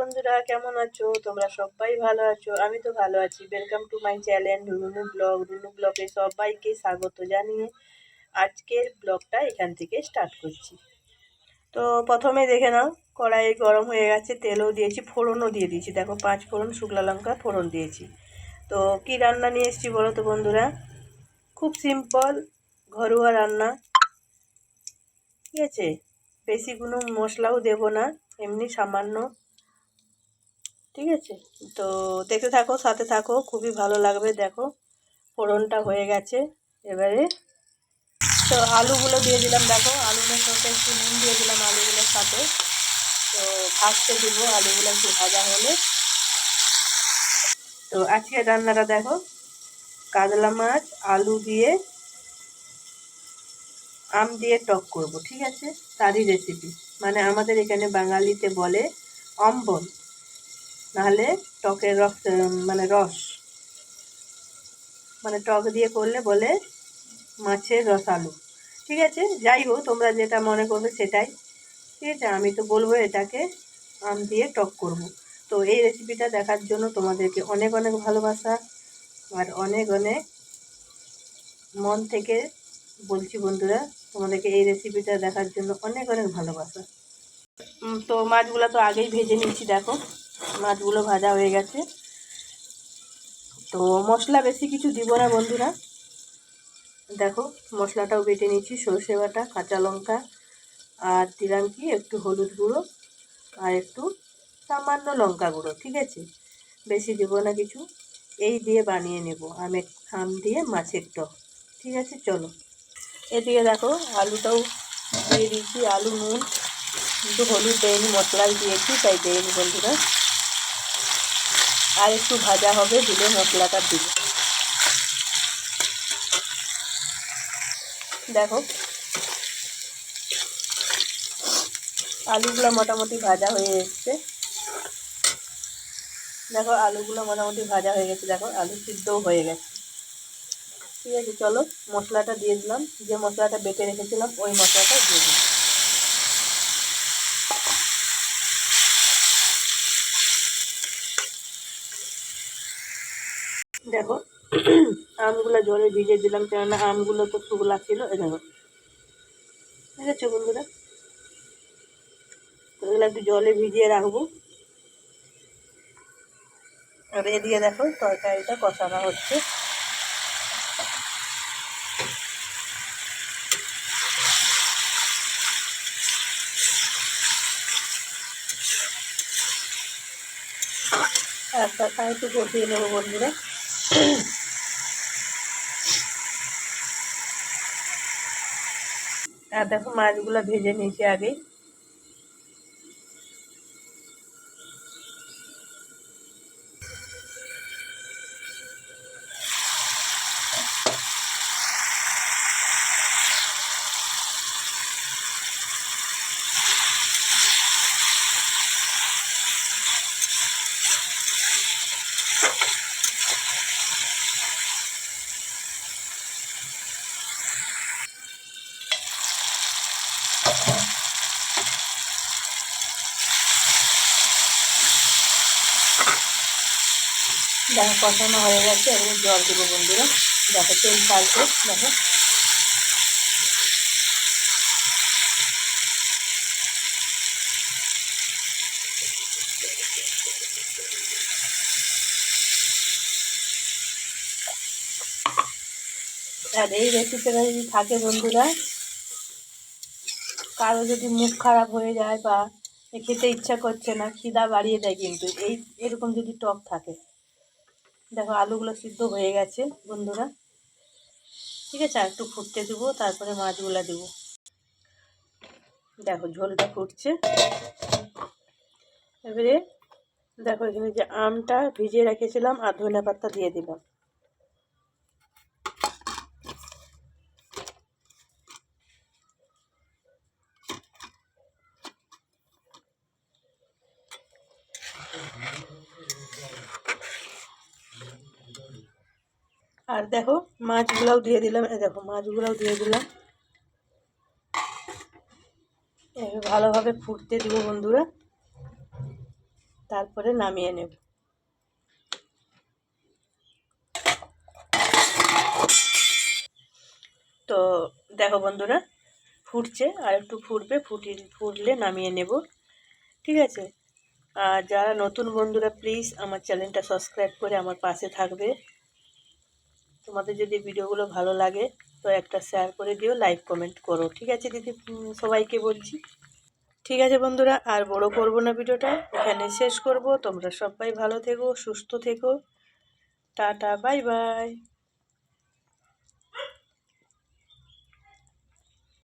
বন্ধুরা, কেমন আছো? তোমরা সবাই ভালো আছো? আমি তো ভালো আছি। Welcome to my channel Runu ব্লগে সবাইকে স্বাগত জানিয়ে আজকের ব্লগটা এখান থেকে স্টার্ট করছি। তো প্রথমে দেখে নাও, কড়াই গরম হয়ে গেছে, তেলও দিয়েছি, ফোড়নও দিয়ে দিয়েছি। দেখো, 5 ফোড়ন, শুকনো লঙ্কা ফোড়ন দিয়েছি। তো কি রান্না নিয়ে এসেছি বলো তো বন্ধুরা? খুব সিম্পল ঘরোয়া রান্না, ঠিক আছে? বেশি কোনো মশলাও দেব না, এমনি সামান্য, ঠিক আছে? তো দেখতে থাকো, সাথে থাকো, খুবই ভালো লাগবে। দেখো ফোড়নটা হয়ে গেছে। এবারে তো আলুগুলো দিয়ে দিলাম। দেখো আলুগুলোর সাথে একটু নুন দিয়ে দিলাম আলুগুলোর সাথে। তো ভাজতে দিব, আলুগুলো একটু ভাজা হলে। তো আজকে রান্নাটা দেখো, কাতলা মাছ আলু দিয়ে আম দিয়ে টক করব, ঠিক আছে? তারই রেসিপি, মানে আমাদের এখানে বাঙালিতে বলে অম্বল, নাহলে টকের রস, মানে রস, মানে টক দিয়ে করলে বলে মাছের রসালো, ঠিক আছে? যাই হোক, তোমরা যেটা মনে করবে সেটাই, ঠিক আছে? আমি তো বলবো এটাকে আম দিয়ে টক করব। তো এই রেসিপিটা দেখার জন্য তোমাদেরকে অনেক অনেক ভালোবাসা, আর অনেক অনেক মন থেকে বলছি বন্ধুরা, তোমাদেরকে এই রেসিপিটা দেখার জন্য অনেক অনেক ভালোবাসা। তো মাছগুলো তো আগেই ভেজে নিয়েছি। দেখো মাছগুলো ভাজা হয়ে গেছে। তো মশলা বেশি কিছু দিব না বন্ধুরা। দেখো মশলাটাও বেটে নিয়েছি, সর্ষে বাটা, কাঁচা লঙ্কা, আর দিলাম কি একটু হলুদ গুঁড়ো, আর একটু সামান্য লঙ্কা গুঁড়ো, ঠিক আছে? বেশি দেবো না কিছু। এই দিয়ে বানিয়ে নেব আম দিয়ে মাছের টক, ঠিক আছে? চলো, এদিকে দেখো আলুটাও দিয়ে দিয়েছি। আলু, নুন, কিন্তু হলুদ দেয়নি, মশলাই দিয়েছি তাই দেয়নি বন্ধুরা। আর একটু ভাজা হবে, দিলে মশলাটা দিব। দেখো আলুগুলো মোটামুটি ভাজা হয়ে এসছে। দেখো আলুগুলো মোটামুটি ভাজা হয়ে গেছে। দেখো আলু সিদ্ধও হয়ে গেছে, ঠিক আছে? চলো মশলাটা দিয়ে দিলাম, যে মশলাটা বেটে রেখেছিলাম ওই মশলাটা দিয়ে দিলাম। দেখো আমগুলো জলে ভিজিয়ে দিলাম, কেননা আমগুলো তো শুকলা ছিল। দেখো, ঠিক আছে বন্ধুরা? তো এগুলো একটু জলে ভিজিয়ে রাখবো। আর এদিকে দেখো তরকারিটা কষানো হচ্ছে। একটা একটু কষিয়ে নেবো বন্ধুরা। আর দেখো মাছগুলো ভেজে নিয়েছি আগেই। দেখো কষানো হয়ে গেছে, এবং জল দেবো বন্ধুরা। দেখো তেল ছাড়ছে, দেখো। আর এই রেসিপিটা যদি থাকে বন্ধুরা, কারো যদি মুখ খারাপ হয়ে যায় বা খেতে ইচ্ছা করছে না, খিদা বাড়িয়ে দেয় কিন্তু এরকম যদি টক থাকে। দেখো আলুগুলো সিদ্ধ হয়ে গেছে বন্ধুরা, ঠিক আছে? আর একটু ফুটতে দেবো, তারপরে মাছগুলো দেবো। দেখো ঝোলটা ফুটছে। এবারে দেখো এখানে যে আমটা ভিজিয়ে রেখেছিলাম আর ধনে পাতা দিয়ে দিলাম। আর দেখো মাছগুলোও দিয়ে দিলাম। দেখো মাছগুলোও দিয়ে দিলাম। ভালোভাবে ফুটতে দিব বন্ধুরা। তারপরে নামিয়ে নেব। তো দেখো বন্ধুরা, ফুটছে, আর একটু ফুটবে, ফুটলে নামিয়ে নেব। ঠিক আছে? আর যারা নতুন বন্ধুরা প্লিজ আমার চ্যানেলটা সাবস্ক্রাইব করে আমার পাশে থাকবে। তোমাদের যদি ভিডিওগুলো ভালো লাগে তো একটা শেয়ার করে দিও, লাইক কমেন্ট করো। ঠিক আছে দিদি, সবাইকে বলছি। ঠিক আছে বন্ধুরা, আর বড় করব না, ভিডিওটা এখানে শেষ করব। তোমরা সবাই ভালো থেকো, সুস্থ থেকো। Tata, bye bye.